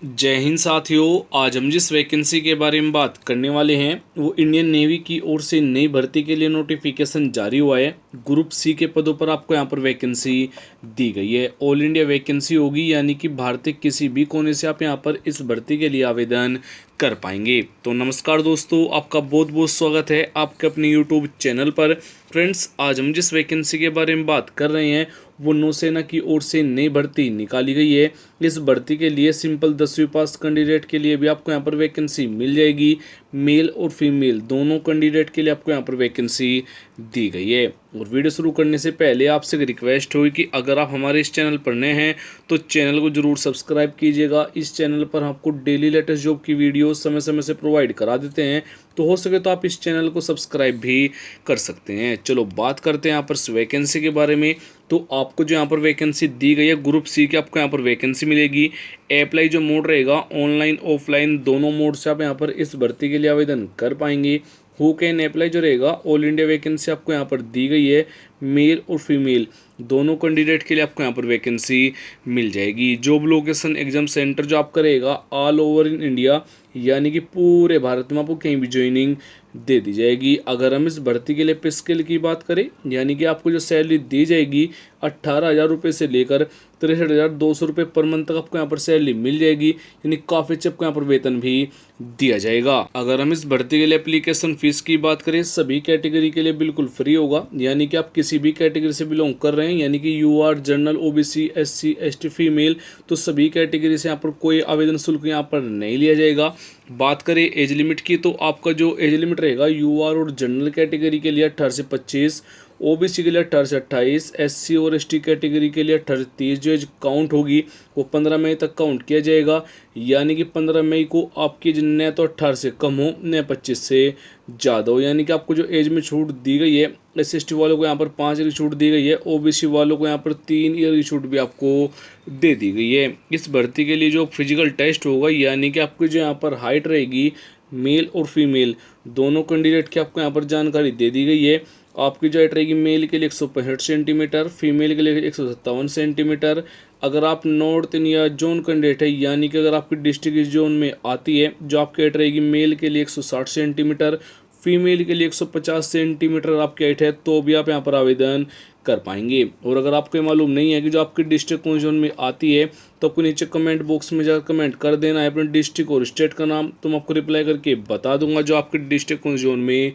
जय हिंद साथियों। आज हम जिस वैकेंसी के बारे में बात करने वाले हैं वो इंडियन नेवी की ओर से नई भर्ती के लिए नोटिफिकेशन जारी हुआ है। ग्रुप सी के पदों पर आपको यहाँ पर वैकेंसी दी गई है। ऑल इंडिया वैकेंसी होगी, यानी कि भारत के किसी भी कोने से आप यहाँ पर इस भर्ती के लिए आवेदन कर पाएंगे। तो नमस्कार दोस्तों, आपका बहुत बहुत स्वागत है आपके अपने यूट्यूब चैनल पर। फ्रेंड्स, आज हम जिस वैकेंसी के बारे में बात कर रहे हैं वो नौसेना की ओर से नई भर्ती निकाली गई है। इस भर्ती के लिए सिंपल 10वीं पास कैंडिडेट के लिए भी आपको यहाँ पर वैकेंसी मिल जाएगी। मेल और फीमेल दोनों कैंडिडेट के लिए आपको यहाँ पर वैकेंसी दी गई है। और वीडियो शुरू करने से पहले आपसे एक रिक्वेस्ट होगी कि अगर आप हमारे इस चैनल पर नए हैं तो चैनल को जरूर सब्सक्राइब कीजिएगा। इस चैनल पर आपको डेली लेटेस्ट जॉब की वीडियो समय समय से प्रोवाइड करा देते हैं, तो हो सके तो आप इस चैनल को सब्सक्राइब भी कर सकते हैं। चलो बात करते हैं यहाँ पर वैकेंसी के बारे में। तो आपको जो यहाँ पर वैकेंसी दी गई है ग्रुप सी की, आपको यहाँ पर वैकेंसी मिलेगी। अप्लाई जो मोड रहेगा ऑनलाइन ऑफलाइन दोनों मोड से आप यहाँ पर इस भर्ती के लिए आवेदन कर पाएंगे। हु कैन अप्लाई जो रहेगा ऑल इंडिया वैकेंसी आपको यहाँ पर दी गई है। मेल और फीमेल दोनों कैंडिडेट के लिए आपको यहाँ पर वैकेंसी मिल जाएगी। जॉब लोकेशन एग्जाम सेंटर जो आपका रहेगा ऑल ओवर इन इंडिया, यानी कि पूरे भारत में आपको कहीं भी ज्वाइनिंग दे दी जाएगी। अगर हम इस भर्ती के लिए पे स्केल की बात करें, यानी कि आपको जो सैलरी दी जाएगी 18,000 रुपये से लेकर 63,200 रुपये पर मंथ तक आपको यहाँ पर सैलरी मिल जाएगी, यानी काफ़ी अच्छा आपको यहाँ पर वेतन भी दिया जाएगा। अगर हम इस भर्ती के लिए एप्लीकेशन फीस की बात करें, सभी कैटेगरी के लिए बिल्कुल फ्री होगा। यानी कि आप किसी भी कैटेगरी से बिलोंग कर रहे हैं, यानी कि UR general OBC SC ST female, तो सभी कैटेगरी से यहाँ पर कोई आवेदन शुल्क यहाँ पर नहीं लिया जाएगा। बात करें एज लिमिट की, तो आपका जो एज लिमिट रहेगा यूआर और जनरल कैटेगरी के लिए 18 से 25, ओबीसी के लिए 18 से 28, एससी और एसटी कैटेगरी के लिए 18 से 30। जो एज काउंट होगी वो 15 मई तक काउंट किया जाएगा, यानी कि 15 मई को आपकी न तो 18 से कम हो न 25 से ज़्यादा हो। यानी कि आपको जो एज में छूट दी गई है, एससी वालों को यहाँ पर 5 ईयर की छूट दी गई है, ओबीसी वालों को यहाँ पर 3 ईयर की छूट भी आपको दे दी गई है। इस भर्ती के लिए जो फिजिकल टेस्ट होगा, यानी कि आपकी जो यहाँ पर हाइट रहेगी मेल और फीमेल दोनों कैंडिडेट की आपको यहाँ पर जानकारी दे दी गई है। आपकी जो हाइट रहेगी मेल के लिए 165 सेंटीमीटर, फीमेल के लिए 157 सेंटीमीटर। अगर आप नॉर्थ इंडिया जोन कैंडिडेट है, यानी कि अगर आपकी डिस्ट्रिक्ट इस जोन में आती है, जो आपकी हाइट रहेगी मेल के लिए 160 सेंटीमीटर, फीमेल के लिए 150 सेंटीमीटर आपकी हाइट है, तो भी आप यहाँ पर आवेदन कर पाएंगे। और अगर आपको मालूम नहीं है कि जो आपकी डिस्ट्रिक्ट कौन जोन में आती है, तो आपको नीचे कमेंट बॉक्स में जाकर कमेंट कर देना है अपने डिस्ट्रिक्ट और स्टेट का नाम, तो मैं आपको रिप्लाई करके बता दूंगा जो आपकी डिस्ट्रिक्ट कौन जोन में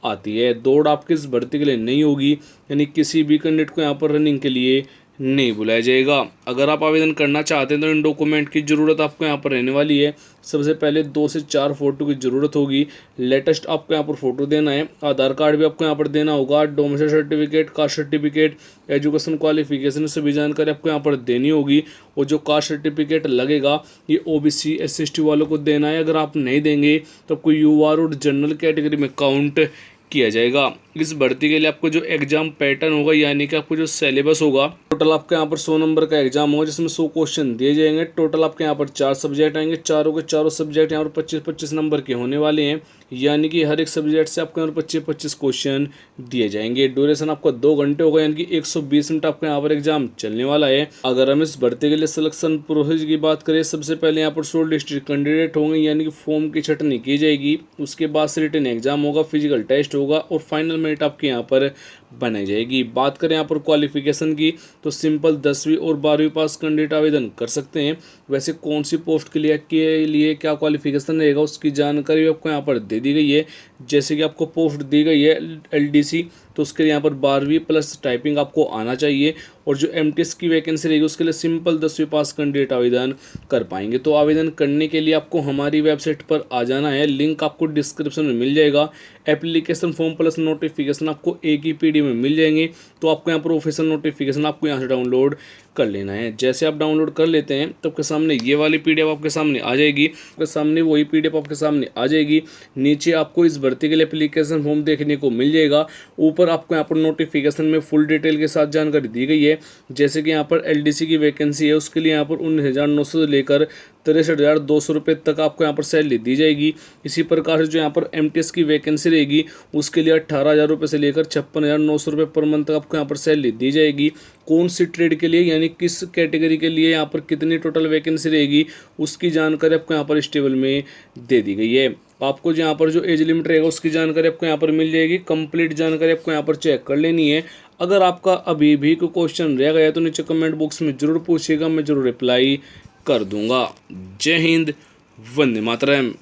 आती है। दौड़ आपकी इस भर्ती के लिए नहीं होगी, यानी किसी भी कैंडिडेट को यहाँ पर रनिंग के लिए नहीं बुलाया जाएगा। अगर आप आवेदन करना चाहते हैं तो इन डॉक्यूमेंट की ज़रूरत आपको यहाँ पर रहने वाली है। सबसे पहले 2 से 4 फोटो की ज़रूरत होगी। लेटेस्ट आपको यहाँ पर फोटो देना है, आधार कार्ड भी आपको यहाँ पर देना होगा, domicile certificate, caste certificate, education qualification सभी जानकारी आपको यहाँ पर देनी होगी। और जो कास्ट सर्टिफिकेट लगेगा ये ओबीसी एससी एसटी वालों को देना है। अगर आप नहीं देंगे तो आपको यूआर और जनरल कैटेगरी में काउंट किया जाएगा। इस भर्ती के लिए आपको जो एग्जाम पैटर्न होगा, यानी कि आपको जो सिलेबस होगा, टोटल आपके यहाँ पर 100 नंबर का एग्जाम होगा, जिसमें 100 क्वेश्चन दिए जाएंगे। टोटल आपके यहाँ पर 4 सब्जेक्ट आएंगे, चारों के चारों सब्जेक्ट यहाँ पर 25-25 नंबर के होने वाले हैं, यानी कि हर एक सब्जेक्ट से आपको यहाँ पर 25-25 क्वेश्चन दिए जाएंगे। ड्यूरेशन आपका 2 घंटे होगा, यानी कि 120 मिनट आपका यहाँ पर एग्जाम चलने वाला है। अगर हम इस भर्ती के लिए सिलेक्शन प्रोसेस की बात करें, सबसे पहले यहाँ पर शॉर्ट लिस्टेड कैंडिडेट होंगे, यानी कि फॉर्म की छटनी की जाएगी। उसके बाद से रिटन एग्जाम होगा, फिजिकल टेस्ट होगा और फाइनल मेरिट आपके यहाँ पर बनाई जाएगी। बात करें यहाँ पर क्वालिफिकेशन की, तो सिंपल 10वीं और 12वीं पास कैंडिडेट आवेदन कर सकते हैं। वैसे कौन सी पोस्ट के लिए क्या क्वालिफिकेशन रहेगा उसकी जानकारी आपको यहाँ पर दे दी गई है। जैसे कि आपको पोस्ट दी गई है एलडीसी, तो उसके लिए यहाँ पर 12वीं प्लस टाइपिंग आपको आना चाहिए। और जो एमटीएस की वैकेंसी रहेगी उसके लिए सिंपल 10वीं पास कैंडिडेट आवेदन कर पाएंगे। तो आवेदन करने के लिए आपको हमारी वेबसाइट पर आ जाना है, लिंक आपको डिस्क्रिप्शन में मिल जाएगा। एप्लीकेशन फॉर्म प्लस नोटिफिकेशन आपको एक ही पीडीएफ में मिल जाएंगे, तो आपको यहाँ पर ऑफिशियल नोटिफिकेशन आपको यहाँ से डाउनलोड कर लेना है। जैसे आप डाउनलोड कर लेते हैं तो आपके सामने ये वाली पीडीएफ आपके सामने आ जाएगी, आपके सामने वही पीडीएफ आपके सामने आ जाएगी। नीचे आपको इस भर्ती के लिए एप्लीकेशन फॉर्म देखने को मिल जाएगा। ऊपर आपको यहाँ पर नोटिफिकेशन में फुल डिटेल के साथ जानकारी दी गई है। जैसे कि यहाँ पर एलडीसी की वैकेंसी है, उसके लिए यहाँ पर 19,900 से लेकर 63,200 रुपये तक आपको यहाँ पर सैलरी दी जाएगी। इसी प्रकार से जो यहाँ पर एमटीएस की वैकेंसी रहेगी उसके लिए 18,000 रुपये से लेकर 56,900 रुपये पर मंथ तक आपको यहाँ पर सैलरी दी जाएगी। कौन सी ट्रेड के लिए यानी किस कैटेगरी के लिए यहाँ पर कितनी टोटल वैकेंसी रहेगी उसकी जानकारी आपको यहाँ पर इस टेबल में दे दी गई है। आपको जो यहाँ पर जो एज लिमिट रहेगा उसकी जानकारी आपको यहाँ पर मिल जाएगी। कंप्लीट जानकारी आपको यहाँ पर चेक कर लेनी है। अगर आपका अभी भी कोई क्वेश्चन रह गया तो नीचे कमेंट बॉक्स में जरूर पूछिएगा, मैं जरूर रिप्लाई कर दूंगा। जय हिंद, वंदे मातरम।